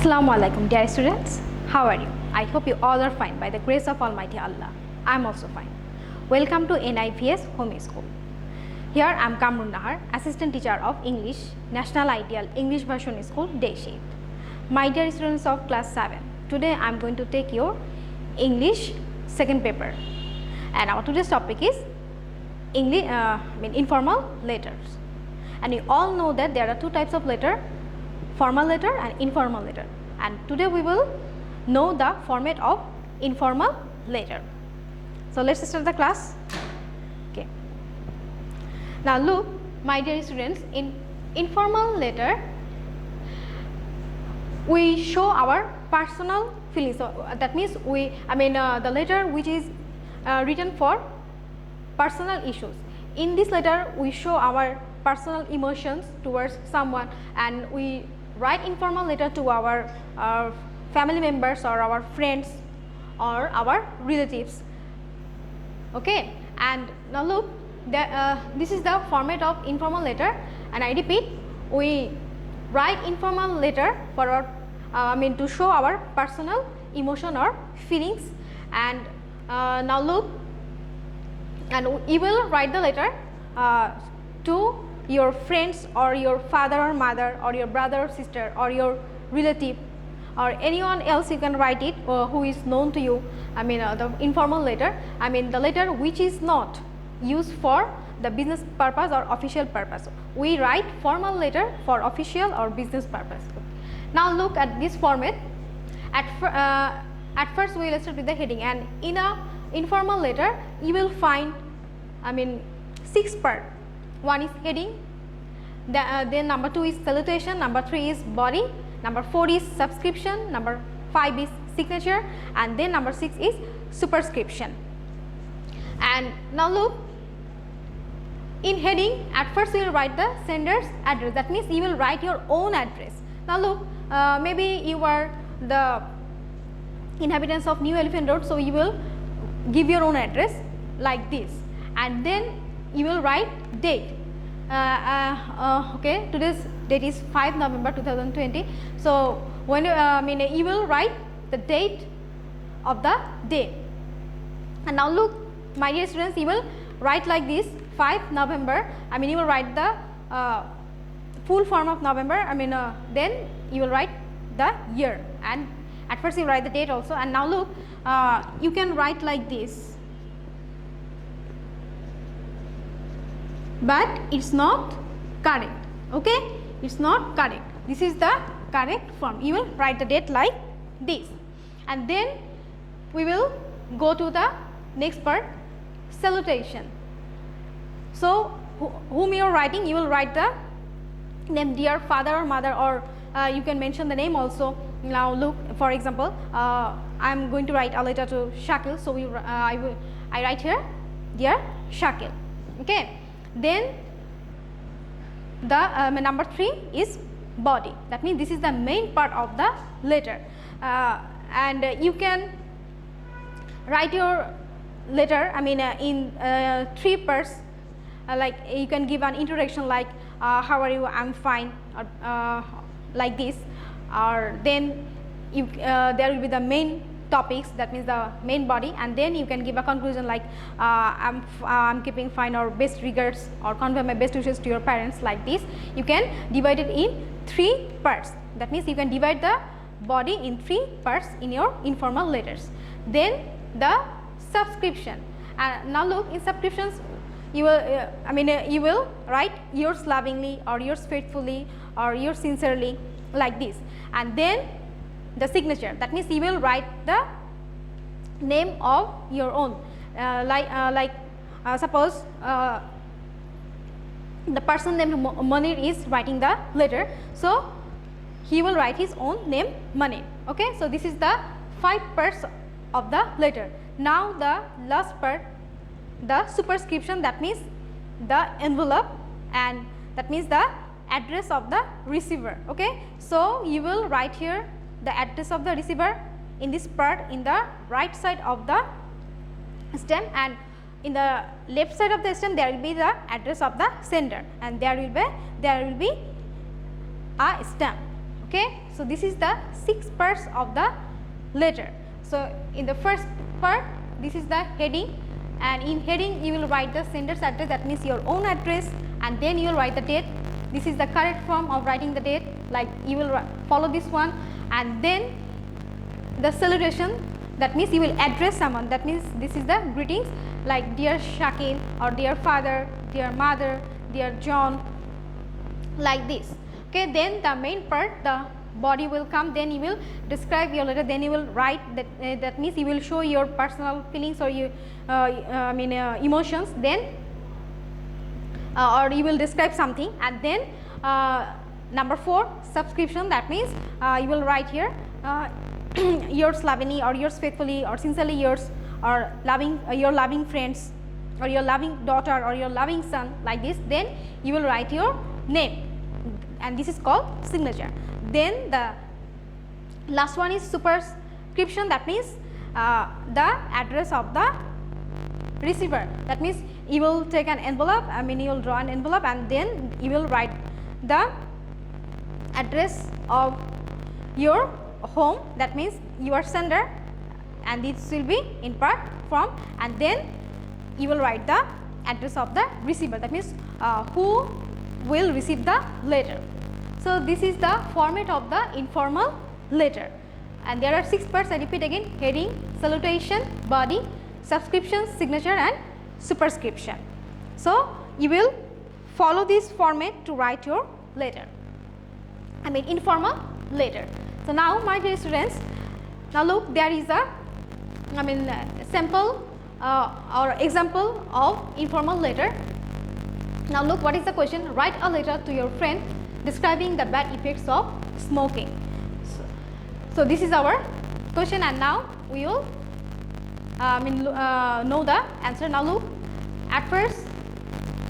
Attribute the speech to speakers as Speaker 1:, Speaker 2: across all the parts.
Speaker 1: Assalamu alaikum, dear students. How are you? I hope you all are fine by the grace of Almighty Allah. I am also fine. Welcome to NIPS Home School. Here I am Kamrun, assistant teacher of English, National Ideal English Version School, Day Shift. My dear students of class 7, today I am going to take your English second paper, and our today's topic is informal letters. And you all know that there are two types of letter, formal letter and informal letter, and today we will know the format of informal letter. So let's start the class. Okay. Now look, my dear students, in informal letter we show our personal feelings. So that means the letter which is written for personal issues. In this letter we show our personal emotions towards someone, and we write informal letter to our family members or our friends or our relatives. Okay, and now look, this is the format of informal letter, and I repeat, we write informal letter for our to show our personal emotion or feelings. And now look, and you will write the letter to your friends or your father or mother or your brother or sister or your relative or anyone else. You can write it who is known to you. The informal letter, the letter which is not used for the business purpose or official purpose. We write formal letter for official or business purpose. Now look at this format. At first we will start with the heading, and in a informal letter you will find 6 parts. One is heading, then number 2 is salutation, number 3 is body, number 4 is subscription, number 5 is signature, and then number 6 is superscription. And now look, in heading at first you will write the sender's address. That means you will write your own address. Now look, maybe you are the inhabitants of New Elephant Road, so you will give your own address like this, and then you will write date. Okay, today's date is 5 November 2020. So when you will write the date of the day. And now look, my dear students, you will write like this, 5 November. You will write the full form of November. Then you will write the year, and at first you write the date also. And now look, you can write like this, but it's not correct. Okay, it's not correct. This is the correct form. You will write the date like this, and then we will go to the next part, salutation. So whom you are writing, you will write the name, dear father or mother, or you can mention the name also. Now look, for example, I am going to write a letter to Shakil, so I write here, dear Shakil. Okay, then the number 3 is body. That means this is the main part of the letter, and you can write your letter in 3 parts. Like you can give an introduction like how are you, I'm fine, or like this, or then you there will be the main topics, that means the main body, and then you can give a conclusion like I'm keeping fine, or best regards, or convey my best wishes to your parents, like this. You can divide it in 3 parts. That means you can divide the body in 3 parts in your informal letters. Then the subscription, and now look, in subscriptions you will you will write yours lovingly, or yours faithfully, or yours sincerely, like this. And then the signature, that means you will write the name of your own, suppose the person named Manir is writing the letter, so he will write his own name, Manir. Okay, so this is the 5 parts of the letter. Now the last part, the superscription, that means the envelope, and that means the address of the receiver. Okay, so you will write here the address of the receiver in this part, in the right side of the stem, and in the left side of the stem there will be the address of the sender, and there will be a stamp. Okay, so this is the 6 parts of the letter. So in the first part, this is the heading, and in heading you will write the sender's address, that means your own address, and then you will write the date. This is the correct form of writing the date, like you will follow this one. And then the salutation, that means you will address someone, that means this is the greetings, like dear Shakil, or dear father, dear mother, dear John, like this. Okay, then the main part, the body will come, then you will describe your letter, then you will write that, that means you will show your personal feelings or you emotions, then or you will describe something. And then number 4, subscription, that means you will write here yours lovingly or yours faithfully or sincerely yours, or loving your loving friends or your loving daughter or your loving son, like this. Then you will write your name, and this is called signature. Then the last one is superscription, that means the address of the receiver, that means you will take an envelope, you will draw an envelope, and then you will write the address of your home, that means your sender, and this will be in part from, and then you will write the address of the receiver, that means who will receive the letter. So this is the format of the informal letter, and there are 6 parts. I repeat again: heading, salutation, body, subscription, signature, and superscription. So you will follow this format to write your letter, informal letter. So now, my dear students, now look, there is a sample or example of informal letter. Now look, what is the question? Write a letter to your friend describing the bad effects of smoking. So this is our question, and now we will know the answer. Now look, at first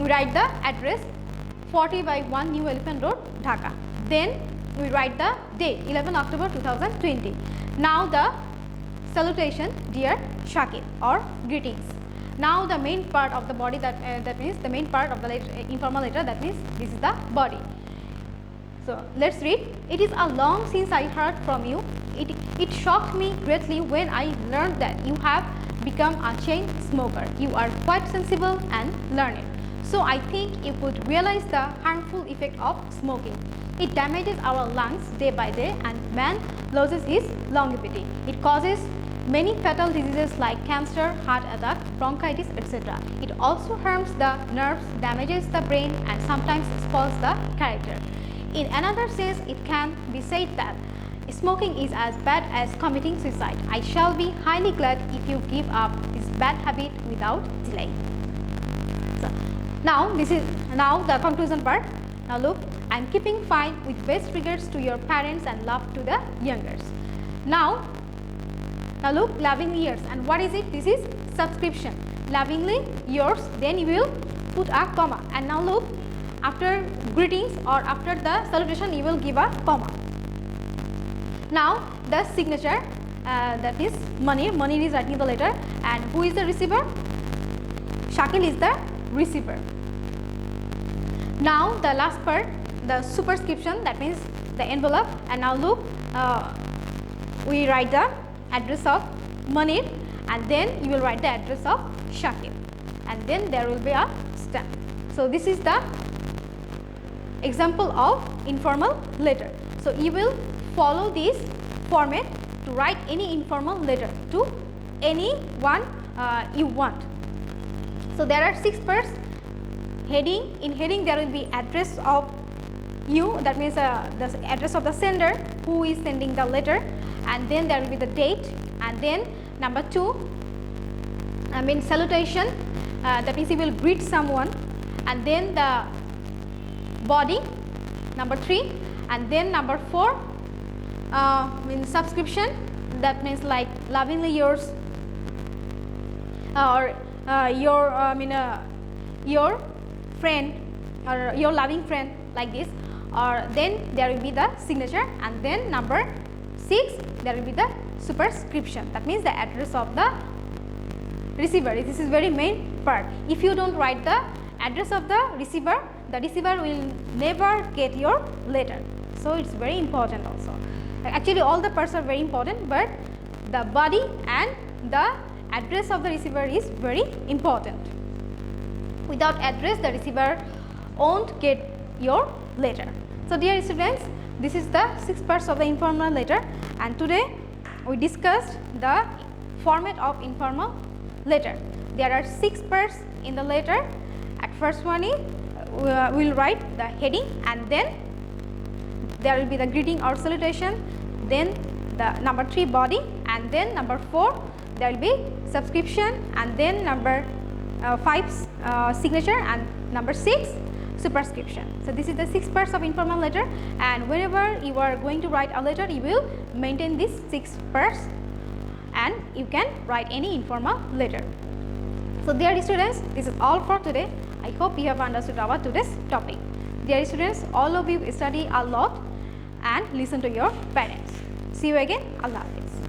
Speaker 1: we write the address 40 by 1 New Elephant Road, Dhaka. Then we write the date 11 October 2020. Now the salutation, dear Shakil, or greetings. Now the main part of the body, that means the main part of the letter, informal letter, that means this is the body. So let's read. It is a long since I heard from you. It shocked me greatly when I learned that you have become a chain smoker. You are quite sensible and learned. So I think you could realize the harmful effect of smoking. It damages our lungs day by day, and man loses his longevity. It causes many fatal diseases like cancer, heart attack, bronchitis, etc. It also harms the nerves, damages the brain, and sometimes spoils the character. In another sense, it can be said that smoking is as bad as committing suicide. I shall be highly glad if you give up this bad habit without delay. So, now the conclusion part. Now look, I am keeping fine with best regards to your parents and love to the youngers. Now look, lovingly yours, and what is it? This is subscription. Lovingly yours, then you will put a comma, and now look, after greetings or after the salutation you will give a comma. Now the signature, that is Manir is writing the letter, and who is the receiver? Shakil is the receiver. Now the last part, the superscription, that means the envelope, and now look, we write the address of Manir, and then you will write the address of Shakil, and then there will be a stamp. So this is the example of informal letter. So you will follow this format to write any informal letter to anyone you want. So there are 6 parts. Heading, in heading there will be address of you, that means the address of the sender who is sending the letter, and then there will be the date, and then number 2, salutation, that means you will greet someone, and then the body, number 3, and then number 4, subscription, that means like lovingly yours, or your friend or your loving friend, like this, or then there will be the signature, and then number 6 there will be the superscription, that means the address of the receiver. This is very main part. If you don't write the address of the receiver will never get your letter. so it's very important also. Actually all the parts are very important, but the body and the address of the receiver is very important. Without address, the receiver won't get your letter. So dear students, this is the 6 parts of the informal letter, and today we discussed the format of informal letter. There are 6 parts in the letter. At first one is we will write the heading, and then there will be the greeting or salutation, then the number 3 body, and then number 4 there will be subscription, and then number 5 signature, and number 6 superscription. So this is the 6 parts of informal letter, and whenever you are going to write a letter, you will maintain these 6 parts and you can write any informal letter. So dear students, this is all for today. I hope you have understood our today's topic. Dear students, all of you study a lot and listen to your parents. See you again. Allah Hafiz.